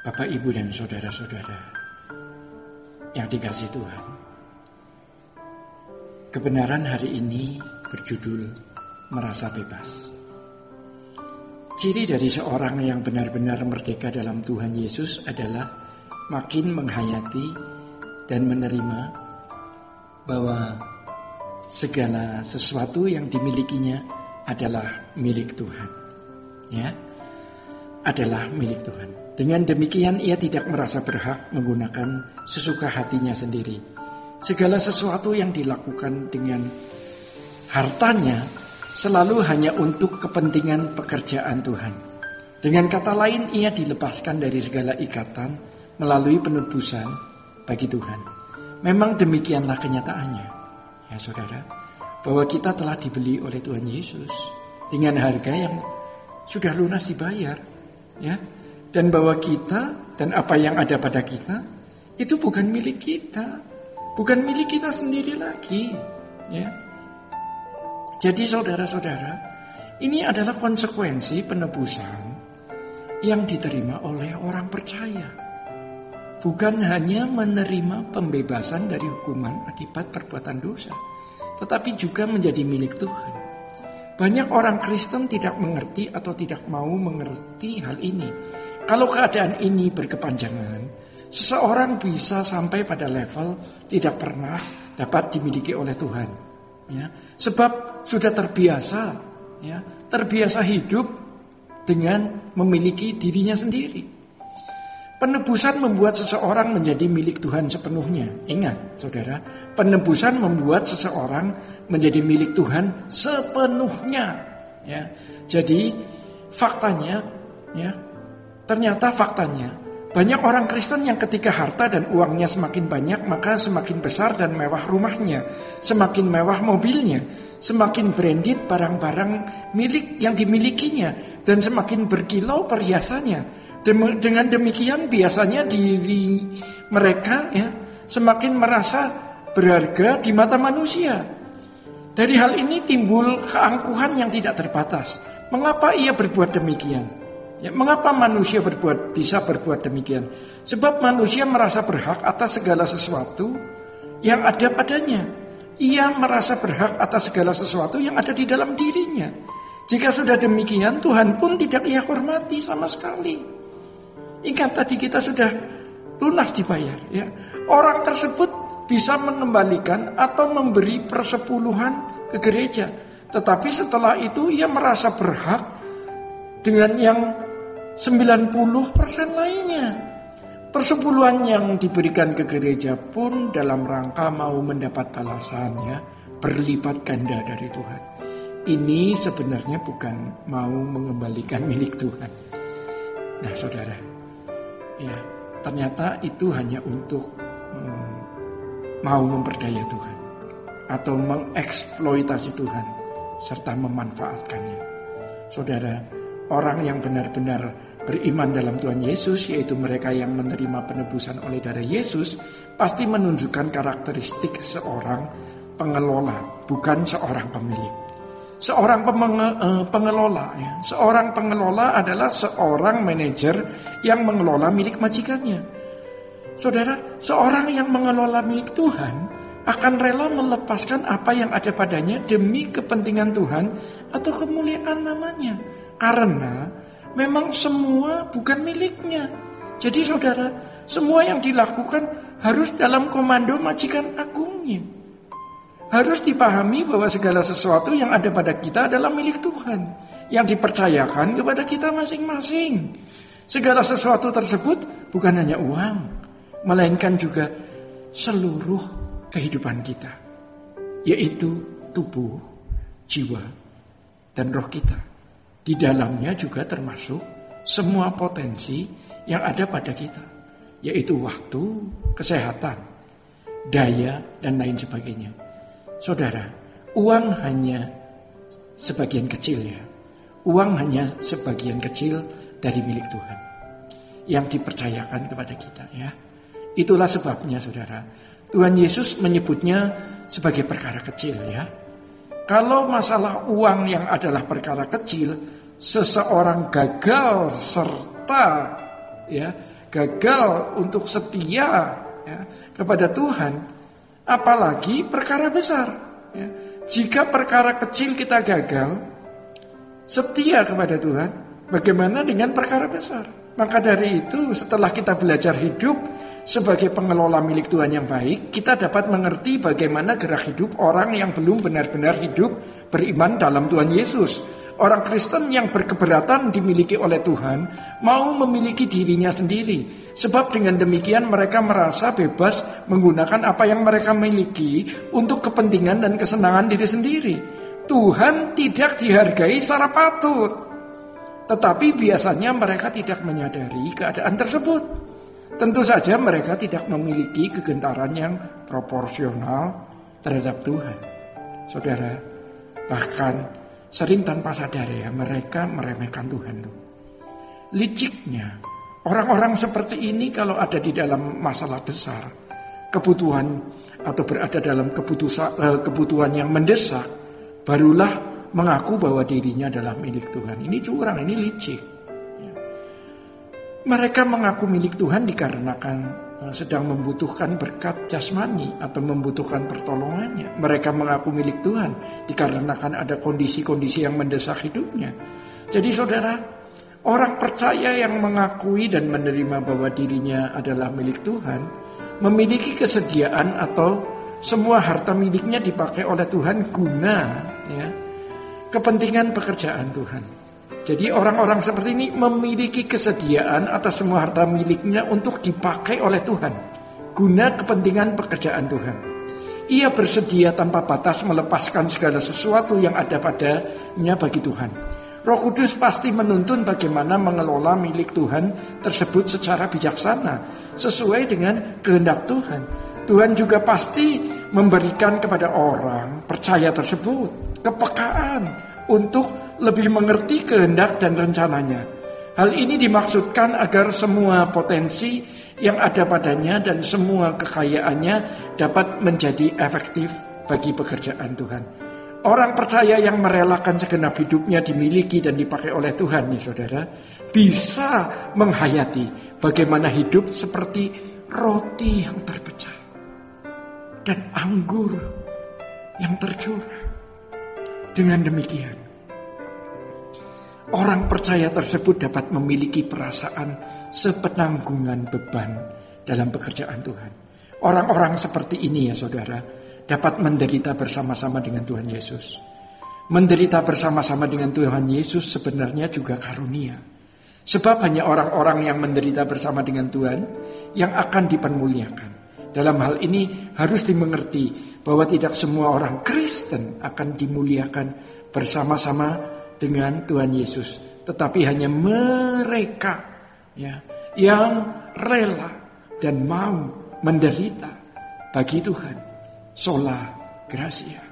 Bapak, Ibu, dan saudara-saudara yang dikasihi Tuhan, kebenaran hari ini berjudul merasa bebas. Ciri dari seorang yang benar-benar merdeka dalam Tuhan Yesus adalah makin menghayati dan menerima bahwa segala sesuatu yang dimilikinya adalah milik Tuhan. Ya, adalah milik Tuhan. Dengan demikian ia tidak merasa berhak menggunakan sesuka hatinya sendiri. Segala sesuatu yang dilakukan dengan hartanya selalu hanya untuk kepentingan pekerjaan Tuhan. Dengan kata lain, ia dilepaskan dari segala ikatan melalui penebusan bagi Tuhan. Memang demikianlah kenyataannya, ya saudara, bahwa kita telah dibeli oleh Tuhan Yesus dengan harga yang sudah lunas dibayar, ya. Dan bahwa kita dan apa yang ada pada kita itu bukan milik kita, bukan milik kita sendiri lagi, ya. Jadi saudara-saudara, ini adalah konsekuensi penebusan yang diterima oleh orang percaya. Bukan hanya menerima pembebasan dari hukuman akibat perbuatan dosa, tetapi juga menjadi milik Tuhan. Banyak orang Kristen tidak mengerti atau tidak mau mengerti hal ini. Kalau keadaan ini berkepanjangan, seseorang bisa sampai pada level tidak pernah dapat dimiliki oleh Tuhan, ya. Sebab sudah terbiasa, ya, terbiasa hidup dengan memiliki dirinya sendiri. Penebusan membuat seseorang menjadi milik Tuhan sepenuhnya. Ingat, saudara, penebusan membuat seseorang menjadi milik Tuhan sepenuhnya, ya. Jadi faktanya, ya, ternyata faktanya banyak orang Kristen yang ketika harta dan uangnya semakin banyak, maka semakin besar dan mewah rumahnya, semakin mewah mobilnya, semakin branded barang-barang milik yang dimilikinya, dan semakin berkilau perhiasannya. Dengan demikian biasanya diri mereka, ya, semakin merasa berharga di mata manusia. Dari hal ini timbul keangkuhan yang tidak terbatas. Mengapa ia berbuat demikian? Ya, mengapa manusia bisa berbuat demikian? Sebab manusia merasa berhak atas segala sesuatu yang ada padanya. Ia merasa berhak atas segala sesuatu yang ada di dalam dirinya. Jika sudah demikian, Tuhan pun tidak ia hormati sama sekali. Ingat tadi kita sudah lunas dibayar, ya. Orang tersebut bisa mengembalikan atau memberi persepuluhan ke gereja, tetapi setelah itu ia merasa berhak dengan yang 90% lainnya. Persepuluhan yang diberikan ke gereja pun dalam rangka mau mendapat balasannya berlipat ganda dari Tuhan. Ini sebenarnya bukan mau mengembalikan milik Tuhan. Nah saudara, ya, ternyata itu hanya untuk mau memperdaya Tuhan atau mengeksploitasi Tuhan serta memanfaatkannya. Saudara, orang yang benar-benar beriman dalam Tuhan Yesus, yaitu mereka yang menerima penebusan oleh darah Yesus, pasti menunjukkan karakteristik seorang pengelola, bukan seorang pemilik. Seorang pengelola, ya. Seorang pengelola adalah seorang manajer yang mengelola milik majikannya. Saudara, seorang yang mengelola milik Tuhan akan rela melepaskan apa yang ada padanya demi kepentingan Tuhan atau kemuliaan namanya. Karena memang semua bukan miliknya. Jadi saudara, semua yang dilakukan harus dalam komando majikan agungnya. Harus dipahami bahwa segala sesuatu yang ada pada kita adalah milik Tuhan, yang dipercayakan kepada kita masing-masing. Segala sesuatu tersebut bukan hanya uang, melainkan juga seluruh kehidupan kita, yaitu tubuh, jiwa, dan roh kita. Di dalamnya juga termasuk semua potensi yang ada pada kita, yaitu waktu, kesehatan, daya, dan lain sebagainya. Saudara, uang hanya sebagian kecil, ya. Uang hanya sebagian kecil dari milik Tuhan yang dipercayakan kepada kita, ya. Itulah sebabnya saudara, Tuhan Yesus menyebutnya sebagai perkara kecil, ya. Kalau masalah uang yang adalah perkara kecil, seseorang gagal serta, ya, gagal untuk setia ya, kepada Tuhan, apalagi perkara besar. Ya. Jika perkara kecil kita gagal setia kepada Tuhan, bagaimana dengan perkara besar? Maka dari itu setelah kita belajar hidup sebagai pengelola milik Tuhan yang baik, kita dapat mengerti bagaimana gerak hidup orang yang belum benar-benar hidup beriman dalam Tuhan Yesus. Orang Kristen yang berkeberatan dimiliki oleh Tuhan mau memiliki dirinya sendiri. Sebab dengan demikian mereka merasa bebas menggunakan apa yang mereka miliki untuk kepentingan dan kesenangan diri sendiri. Tuhan tidak dihargai secara patut. Tetapi biasanya mereka tidak menyadari keadaan tersebut. Tentu saja mereka tidak memiliki kegentaran yang proporsional terhadap Tuhan. Saudara, bahkan sering tanpa sadar ya, mereka meremehkan Tuhan. Liciknya, orang-orang seperti ini kalau ada di dalam masalah besar, kebutuhan atau berada dalam kebutuhan yang mendesak, barulah mengaku bahwa dirinya adalah milik Tuhan. Ini curang, ini licik. Mereka mengaku milik Tuhan dikarenakan sedang membutuhkan berkat jasmani atau membutuhkan pertolongannya. Mereka mengaku milik Tuhan dikarenakan ada kondisi-kondisi yang mendesak hidupnya. Jadi saudara, orang percaya yang mengakui dan menerima bahwa dirinya adalah milik Tuhan memiliki kesediaan atau semua harta miliknya dipakai oleh Tuhan guna ya, kepentingan pekerjaan Tuhan. Jadi orang-orang seperti ini memiliki kesediaan atas semua harta miliknya untuk dipakai oleh Tuhan guna kepentingan pekerjaan Tuhan. Ia bersedia tanpa batas melepaskan segala sesuatu yang ada padanya bagi Tuhan. Roh Kudus pasti menuntun bagaimana mengelola milik Tuhan tersebut secara bijaksana sesuai dengan kehendak Tuhan. Tuhan juga pasti memberikan kepada orang percaya tersebut kepekaan untuk lebih mengerti kehendak dan rencananya. Hal ini dimaksudkan agar semua potensi yang ada padanya dan semua kekayaannya dapat menjadi efektif bagi pekerjaan Tuhan. Orang percaya yang merelakan segenap hidupnya dimiliki dan dipakai oleh Tuhan, ya saudara, bisa menghayati bagaimana hidup seperti roti yang terpecah dan anggur yang tercurah. Dengan demikian, orang percaya tersebut dapat memiliki perasaan sepenanggungan beban dalam pekerjaan Tuhan. Orang-orang seperti ini ya saudara, dapat menderita bersama-sama dengan Tuhan Yesus. Menderita bersama-sama dengan Tuhan Yesus sebenarnya juga karunia. Sebab hanya orang-orang yang menderita bersama dengan Tuhan yang akan dipermuliakan. Dalam hal ini harus dimengerti bahwa tidak semua orang Kristen akan dimuliakan bersama-sama dengan Tuhan Yesus, tetapi hanya mereka ya, yang rela dan mau menderita bagi Tuhan. Sola Gracia.